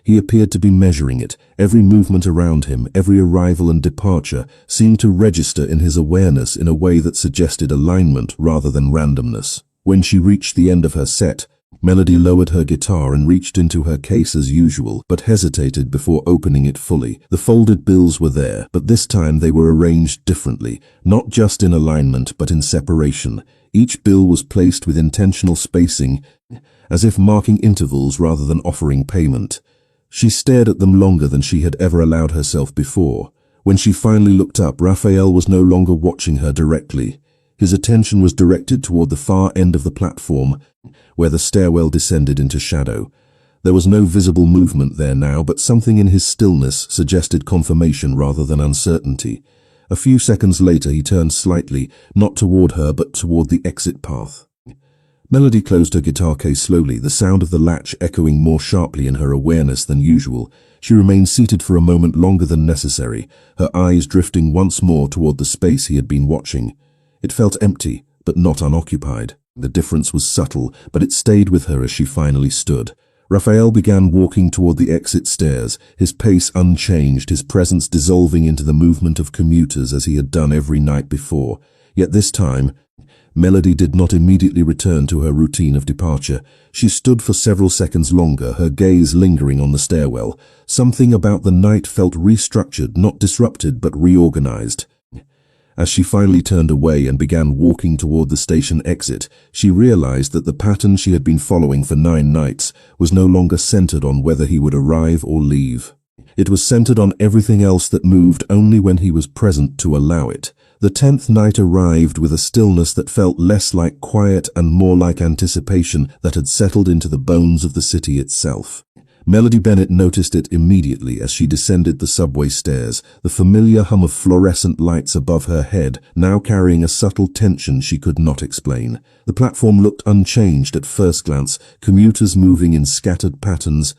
He appeared to be measuring it. Every movement around him, every arrival and departure, seemed to register in his awareness in a way that suggested alignment rather than randomness. When she reached the end of her set, Melody lowered her guitar and reached into her case as usual, but hesitated before opening it fully. The folded bills were there, but this time they were arranged differently, not just in alignment, but in separation. Each bill was placed with intentional spacing, as if marking intervals rather than offering payment. She stared at them longer than she had ever allowed herself before. When she finally looked up, Raphael was no longer watching her directly. His attention was directed toward the far end of the platform, where the stairwell descended into shadow. There was no visible movement there now, but something in his stillness suggested confirmation rather than uncertainty. A few seconds later, he turned slightly, not toward her, but toward the exit path. Melody closed her guitar case slowly, the sound of the latch echoing more sharply in her awareness than usual. She remained seated for a moment longer than necessary, her eyes drifting once more toward the space he had been watching. It felt empty, but not unoccupied. The difference was subtle, but it stayed with her as she finally stood. Raphael began walking toward the exit stairs, his pace unchanged, his presence dissolving into the movement of commuters as he had done every night before. Yet this time, Melody did not immediately return to her routine of departure. She stood for several seconds longer, her gaze lingering on the stairwell. Something about the night felt restructured, not disrupted, but reorganized. As she finally turned away and began walking toward the station exit, she realized that the pattern she had been following for 9 nights was no longer centered on whether he would arrive or leave. It was centered on everything else that moved only when he was present to allow it. The 10th night arrived with a stillness that felt less like quiet and more like anticipation that had settled into the bones of the city itself. Melody Bennett noticed it immediately as she descended the subway stairs, the familiar hum of fluorescent lights above her head now carrying a subtle tension she could not explain. The platform looked unchanged at first glance, commuters moving in scattered patterns,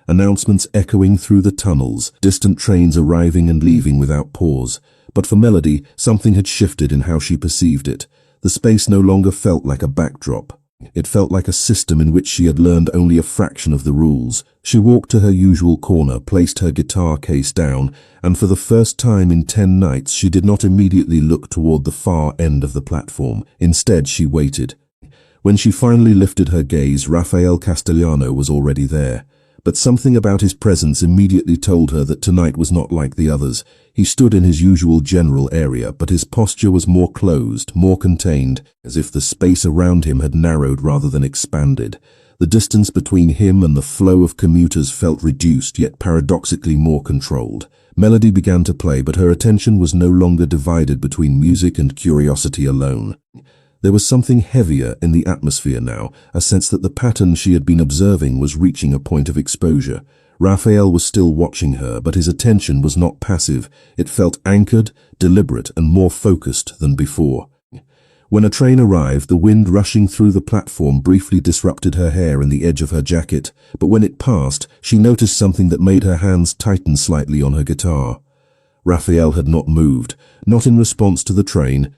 announcements echoing through the tunnels, distant trains arriving and leaving without pause. But for Melody, something had shifted in how she perceived it. The space no longer felt like a backdrop. It felt like a system in which she had learned only a fraction of the rules. She walked to her usual corner, placed her guitar case down, and for the first time in 10 nights she did not immediately look toward the far end of the platform. Instead, she waited. When she finally lifted her gaze, Rafael Castellano was already there. But something about his presence immediately told her that tonight was not like the others. He stood in his usual general area, but his posture was more closed, more contained, as if the space around him had narrowed rather than expanded. The distance between him and the flow of commuters felt reduced, yet paradoxically more controlled. Melody began to play, but her attention was no longer divided between music and curiosity alone. There was something heavier in the atmosphere now, a sense that the pattern she had been observing was reaching a point of exposure. Raphael was still watching her, but his attention was not passive. It felt anchored, deliberate, and more focused than before. When a train arrived, the wind rushing through the platform briefly disrupted her hair and the edge of her jacket, but when it passed, she noticed something that made her hands tighten slightly on her guitar. Raphael had not moved, not in response to the train,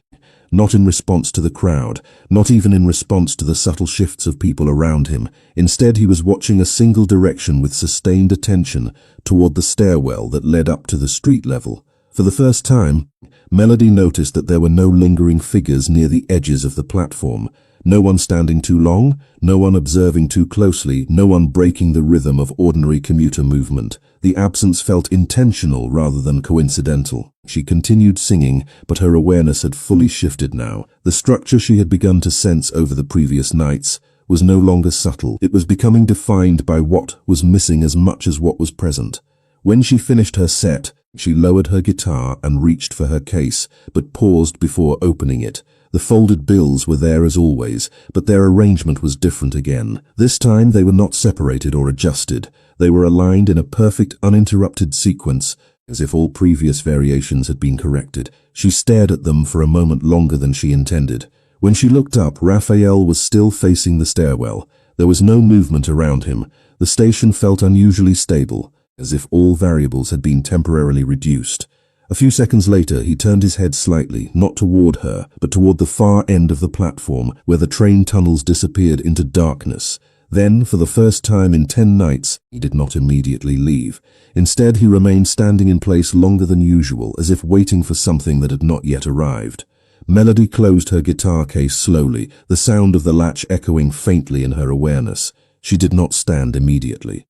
not in response to the crowd, not even in response to the subtle shifts of people around him. Instead, he was watching a single direction with sustained attention toward the stairwell that led up to the street level. For the first time, Melody noticed that there were no lingering figures near the edges of the platform. No one standing too long, no one observing too closely, no one breaking the rhythm of ordinary commuter movement. The absence felt intentional rather than coincidental. She continued singing, but her awareness had fully shifted now. The structure she had begun to sense over the previous nights was no longer subtle. It was becoming defined by what was missing as much as what was present. When she finished her set, she lowered her guitar and reached for her case, but paused before opening it. The folded bills were there as always, but their arrangement was different again. This time they were not separated or adjusted. They were aligned in a perfect, uninterrupted sequence, as if all previous variations had been corrected. She stared at them for a moment longer than she intended. When she looked up, Raphael was still facing the stairwell. There was no movement around him. The station felt unusually stable, as if all variables had been temporarily reduced. A few seconds later, he turned his head slightly, not toward her, but toward the far end of the platform, where the train tunnels disappeared into darkness. Then, for the first time in 10 nights, he did not immediately leave. Instead, he remained standing in place longer than usual, as if waiting for something that had not yet arrived. Melody closed her guitar case slowly, the sound of the latch echoing faintly in her awareness. She did not stand immediately.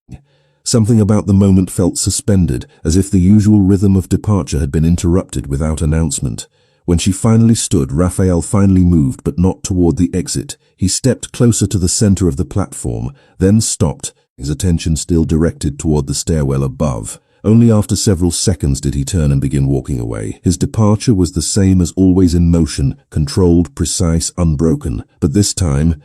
Something about the moment felt suspended, as if the usual rhythm of departure had been interrupted without announcement. When she finally stood, Raphael finally moved, but not toward the exit. He stepped closer to the center of the platform, then stopped, his attention still directed toward the stairwell above. Only after several seconds did he turn and begin walking away. His departure was the same as always in motion, controlled, precise, unbroken. But this time,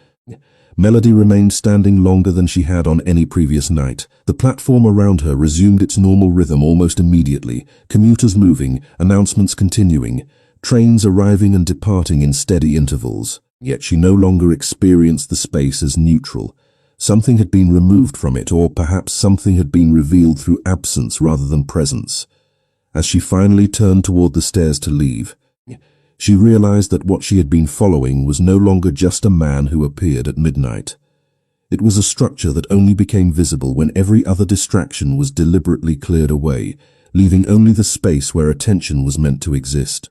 Melody remained standing longer than she had on any previous night. The platform around her resumed its normal rhythm almost immediately, commuters moving, announcements continuing, trains arriving and departing in steady intervals. Yet she no longer experienced the space as neutral. Something had been removed from it, or perhaps something had been revealed through absence rather than presence. As she finally turned toward the stairs to leave, she realized that what she had been following was no longer just a man who appeared at midnight. It was a structure that only became visible when every other distraction was deliberately cleared away, leaving only the space where attention was meant to exist.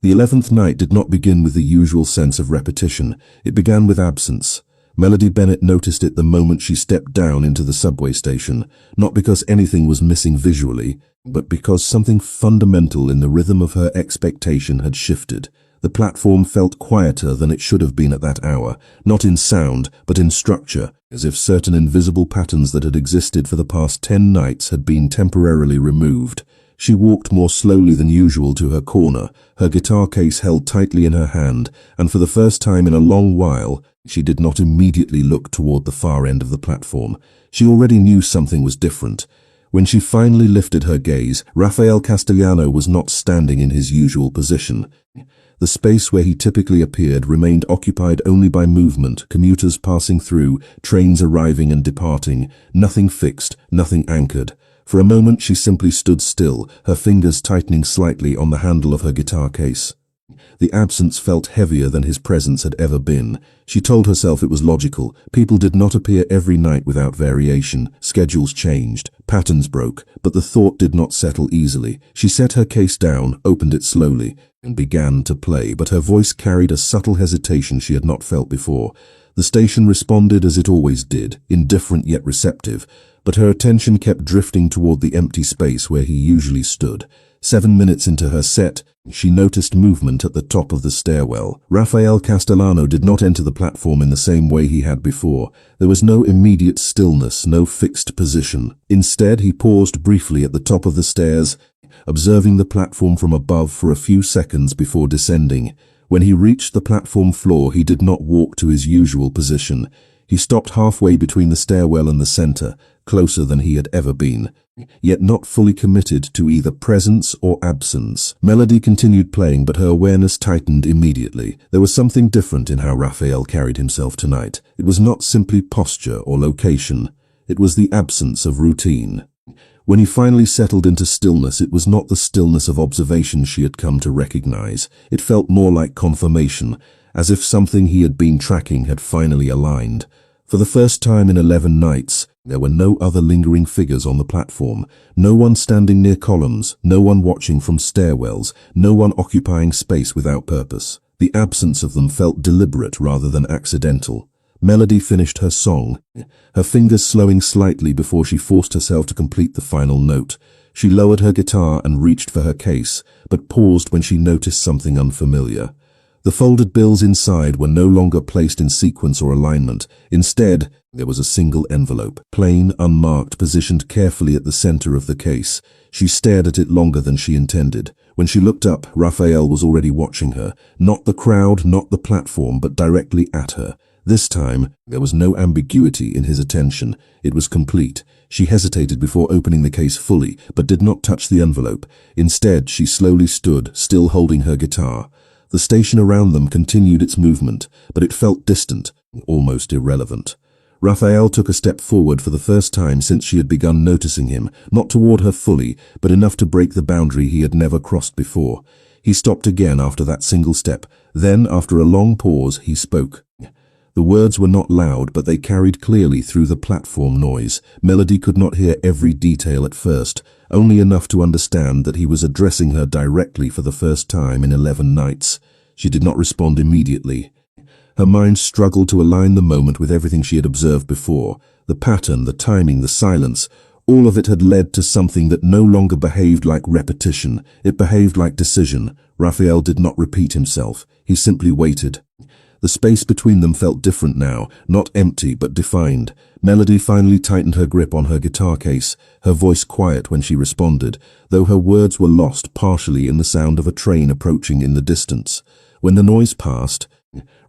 The 11th night did not begin with the usual sense of repetition. It began with absence. Melody Bennett noticed it the moment she stepped down into the subway station, not because anything was missing visually, but because something fundamental in the rhythm of her expectation had shifted. The platform felt quieter than it should have been at that hour, not in sound, but in structure, as if certain invisible patterns that had existed for the past 10 nights had been temporarily removed. She walked more slowly than usual to her corner, her guitar case held tightly in her hand, and for the first time in a long while, she did not immediately look toward the far end of the platform. She already knew something was different. When she finally lifted her gaze, Rafael Castellano was not standing in his usual position. The space where he typically appeared remained occupied only by movement, commuters passing through, trains arriving and departing, nothing fixed, nothing anchored. For a moment she simply stood still, her fingers tightening slightly on the handle of her guitar case. The absence felt heavier than his presence had ever been. She told herself it was logical. People did not appear every night without variation. Schedules changed. Patterns broke. But the thought did not settle easily. She set her case down, opened it slowly, and began to play, but her voice carried a subtle hesitation she had not felt before. The station responded as it always did, indifferent yet receptive, but her attention kept drifting toward the empty space where he usually stood. 7 minutes into her set, she noticed movement at the top of the stairwell. Rafael Castellano did not enter the platform in the same way he had before. There was no immediate stillness, no fixed position. Instead, he paused briefly at the top of the stairs, observing the platform from above for a few seconds before descending. When he reached the platform floor, he did not walk to his usual position. He stopped halfway between the stairwell and the center, closer than he had ever been, yet not fully committed to either presence or absence. Melody continued playing, but her awareness tightened immediately. There was something different in how Rafael carried himself tonight. It was not simply posture or location. It was the absence of routine. When he finally settled into stillness, it was not the stillness of observation she had come to recognize. It felt more like confirmation, as if something he had been tracking had finally aligned. For the first time in 11 nights, there were no other lingering figures on the platform, no one standing near columns, no one watching from stairwells, no one occupying space without purpose. The absence of them felt deliberate rather than accidental. Melody finished her song, her fingers slowing slightly before she forced herself to complete the final note. She lowered her guitar and reached for her case, but paused when she noticed something unfamiliar. The folded bills inside were no longer placed in sequence or alignment. Instead, there was a single envelope, plain, unmarked, positioned carefully at the center of the case. She stared at it longer than she intended. When she looked up, Rafael was already watching her. Not the crowd, not the platform, but directly at her. This time, there was no ambiguity in his attention. It was complete. She hesitated before opening the case fully, but did not touch the envelope. Instead, she slowly stood, still holding her guitar. The station around them continued its movement, but it felt distant, almost irrelevant. Rafael took a step forward for the first time since she had begun noticing him, not toward her fully, but enough to break the boundary he had never crossed before. He stopped again after that single step. Then, after a long pause, he spoke. The words were not loud, but they carried clearly through the platform noise. Melody could not hear every detail at first, only enough to understand that he was addressing her directly for the first time in 11 nights. She did not respond immediately. Her mind struggled to align the moment with everything she had observed before. The pattern, the timing, the silence, all of it had led to something that no longer behaved like repetition. It behaved like decision. Rafael did not repeat himself. He simply waited. The space between them felt different now, not empty but defined. Melody finally tightened her grip on her guitar case, her voice quiet when she responded, though her words were lost partially in the sound of a train approaching in the distance. When the noise passed,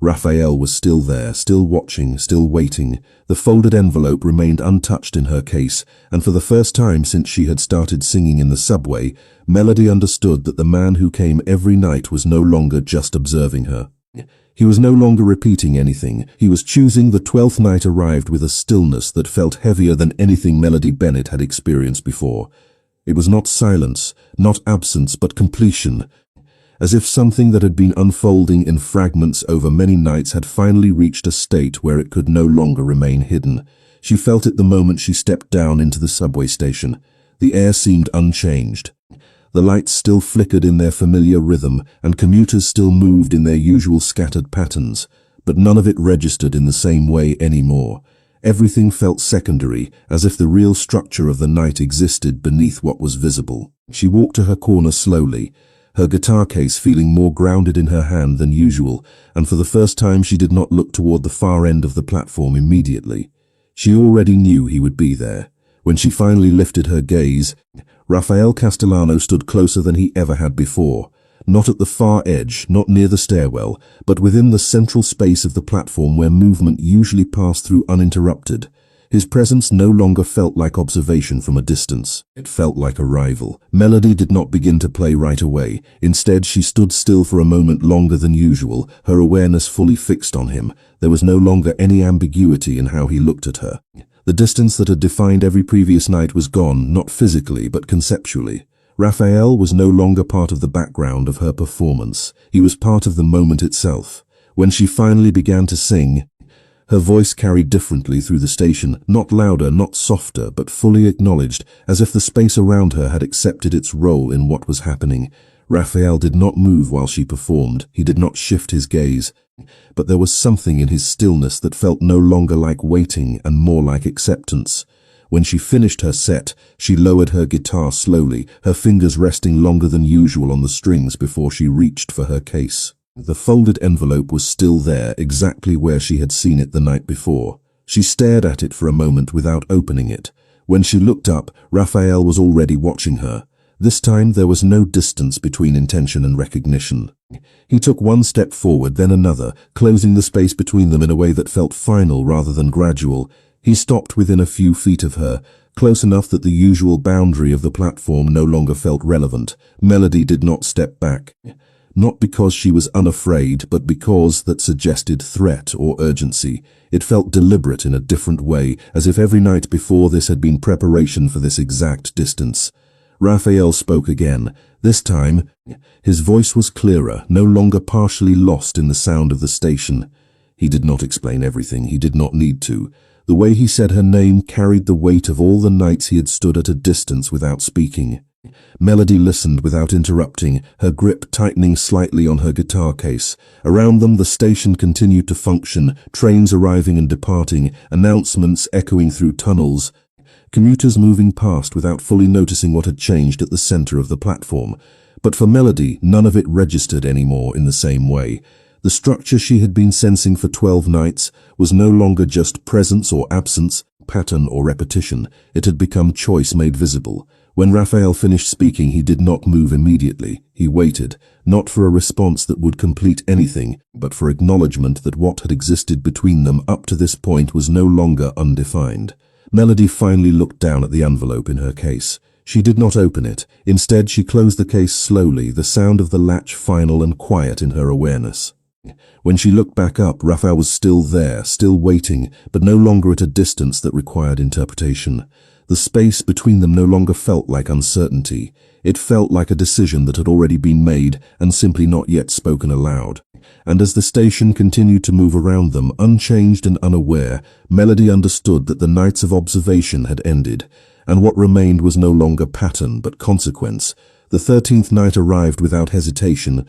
Rafael was still there, still watching, still waiting. The folded envelope remained untouched in her case, and for the first time since she had started singing in the subway, Melody understood that the man who came every night was no longer just observing her. He was no longer repeating anything. He was choosing. The 12th night arrived with a stillness that felt heavier than anything Melody Bennett had experienced before. It was not silence, not absence, but completion. As if something that had been unfolding in fragments over many nights had finally reached a state where it could no longer remain hidden. She felt it the moment she stepped down into the subway station. The air seemed unchanged. The lights still flickered in their familiar rhythm, and commuters still moved in their usual scattered patterns, but none of it registered in the same way anymore. Everything felt secondary, as if the real structure of the night existed beneath what was visible. She walked to her corner slowly, her guitar case feeling more grounded in her hand than usual, and for the first time she did not look toward the far end of the platform immediately. She already knew he would be there. When she finally lifted her gaze, Rafael Castellano stood closer than he ever had before. Not at the far edge, not near the stairwell, but within the central space of the platform where movement usually passed through uninterrupted. His presence no longer felt like observation from a distance. It felt like arrival. Melody did not begin to play right away. Instead, she stood still for a moment longer than usual, her awareness fully fixed on him. There was no longer any ambiguity in how he looked at her. The distance that had defined every previous night was gone, not physically, but conceptually. Rafael was no longer part of the background of her performance. He was part of the moment itself. When she finally began to sing, her voice carried differently through the station, not louder, not softer, but fully acknowledged, as if the space around her had accepted its role in what was happening. Rafael did not move while she performed. He did not shift his gaze. But there was something in his stillness that felt no longer like waiting and more like acceptance. When she finished her set, she lowered her guitar slowly, her fingers resting longer than usual on the strings before she reached for her case. The folded envelope was still there, exactly where she had seen it the night before. She stared at it for a moment without opening it. When she looked up, Rafael was already watching her. This time there was no distance between intention and recognition. He took one step forward, then another, closing the space between them in a way that felt final rather than gradual. He stopped within a few feet of her, close enough that the usual boundary of the platform no longer felt relevant. Melody did not step back. Not because she was unafraid, but because that suggested threat or urgency. It felt deliberate in a different way, as if every night before this had been preparation for this exact distance. Rafael spoke again. This time, his voice was clearer, no longer partially lost in the sound of the station. He did not explain everything. He did not need to. The way he said her name carried the weight of all the nights he had stood at a distance without speaking. Melody listened without interrupting, her grip tightening slightly on her guitar case. Around them, the station continued to function, trains arriving and departing, announcements echoing through tunnels, commuters moving past without fully noticing what had changed at the center of the platform. But for Melody, none of it registered anymore in the same way. The structure she had been sensing for 12 nights was no longer just presence or absence, pattern or repetition. It had become choice made visible. When Rafael finished speaking, he did not move immediately. He waited, not for a response that would complete anything, but for acknowledgement that what had existed between them up to this point was no longer undefined. Melody finally looked down at the envelope in her case. She did not open it. Instead, she closed the case slowly, the sound of the latch final and quiet in her awareness. When she looked back up, Rafael was still there, still waiting, but no longer at a distance that required interpretation. The space between them no longer felt like uncertainty. It felt like a decision that had already been made and simply not yet spoken aloud. And as the station continued to move around them, unchanged and unaware, Melody understood that the nights of observation had ended, and what remained was no longer pattern but consequence. The 13th night arrived without hesitation,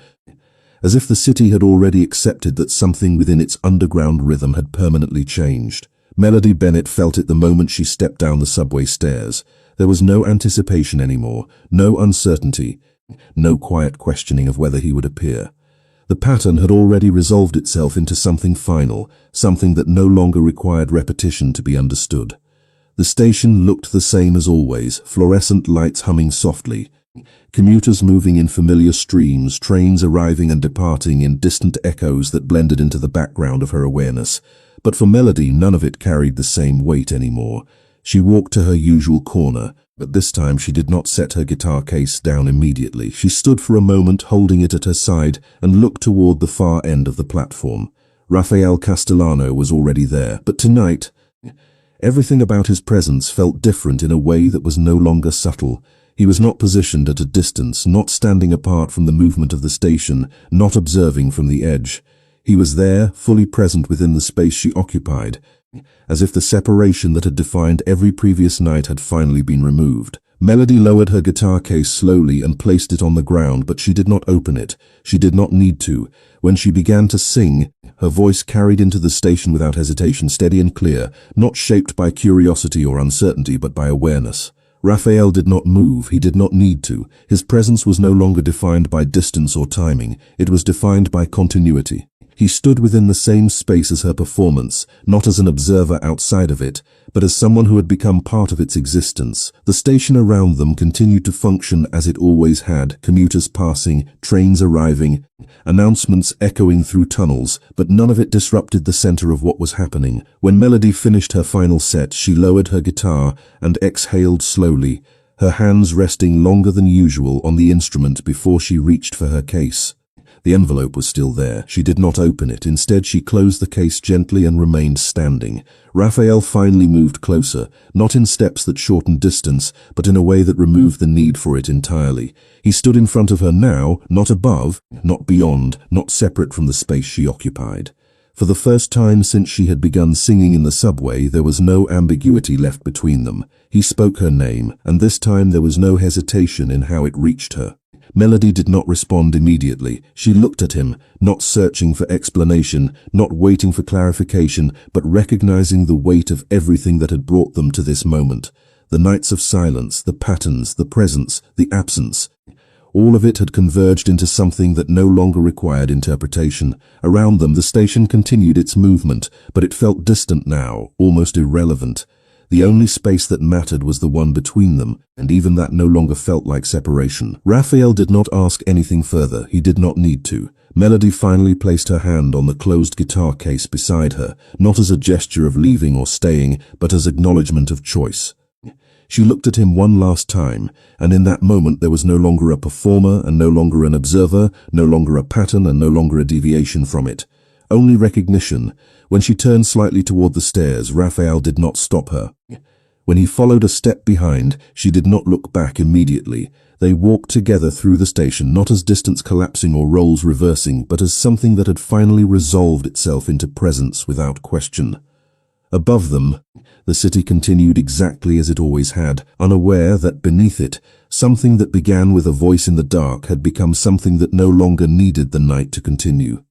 as if the city had already accepted that something within its underground rhythm had permanently changed. Melody Bennett felt it the moment she stepped down the subway stairs. There was no anticipation anymore, no uncertainty, no quiet questioning of whether he would appear. The pattern had already resolved itself into something final, something that no longer required repetition to be understood. The station looked the same as always, fluorescent lights humming softly, commuters moving in familiar streams, trains arriving and departing in distant echoes that blended into the background of her awareness. But for Melody, none of it carried the same weight anymore. She walked to her usual corner, but this time she did not set her guitar case down immediately. She stood for a moment, holding it at her side, and looked toward the far end of the platform. Rafael Castellano was already there, but tonight, everything about his presence felt different in a way that was no longer subtle. He was not positioned at a distance, not standing apart from the movement of the station, not observing from the edge. He was there, fully present within the space she occupied, as if the separation that had defined every previous night had finally been removed. Melody lowered her guitar case slowly and placed it on the ground, but she did not open it. She did not need to. When she began to sing, her voice carried into the station without hesitation, steady and clear, not shaped by curiosity or uncertainty, but by awareness. Rafael did not move. He did not need to. His presence was no longer defined by distance or timing. It was defined by continuity. He stood within the same space as her performance, not as an observer outside of it, but as someone who had become part of its existence. The station around them continued to function as it always had, commuters passing, trains arriving, announcements echoing through tunnels, but none of it disrupted the center of what was happening. When Melody finished her final set, she lowered her guitar and exhaled slowly, her hands resting longer than usual on the instrument before she reached for her case. The envelope was still there. She did not open it. Instead, she closed the case gently and remained standing. Raphael finally moved closer, not in steps that shortened distance, but in a way that removed the need for it entirely. He stood in front of her now, not above, not beyond, not separate from the space she occupied. For the first time since she had begun singing in the subway, there was no ambiguity left between them. He spoke her name, and this time there was no hesitation in how it reached her. Melody did not respond immediately. She looked at him, not searching for explanation, not waiting for clarification, but recognizing the weight of everything that had brought them to this moment. The nights of silence, the patterns, the presence, the absence. All of it had converged into something that no longer required interpretation. Around them, the station continued its movement, but it felt distant now, almost irrelevant. The only space that mattered was the one between them, and even that no longer felt like separation. Raphael did not ask anything further. He did not need to. Melody finally placed her hand on the closed guitar case beside her, not as a gesture of leaving or staying, but as acknowledgement of choice. She looked at him one last time, and in that moment there was no longer a performer and no longer an observer, no longer a pattern and no longer a deviation from it. Only recognition. When she turned slightly toward the stairs, Raphael did not stop her. When he followed a step behind, she did not look back immediately. They walked together through the station, not as distance collapsing or roles reversing, but as something that had finally resolved itself into presence without question. Above them, the city continued exactly as it always had, unaware that beneath it, something that began with a voice in the dark had become something that no longer needed the night to continue.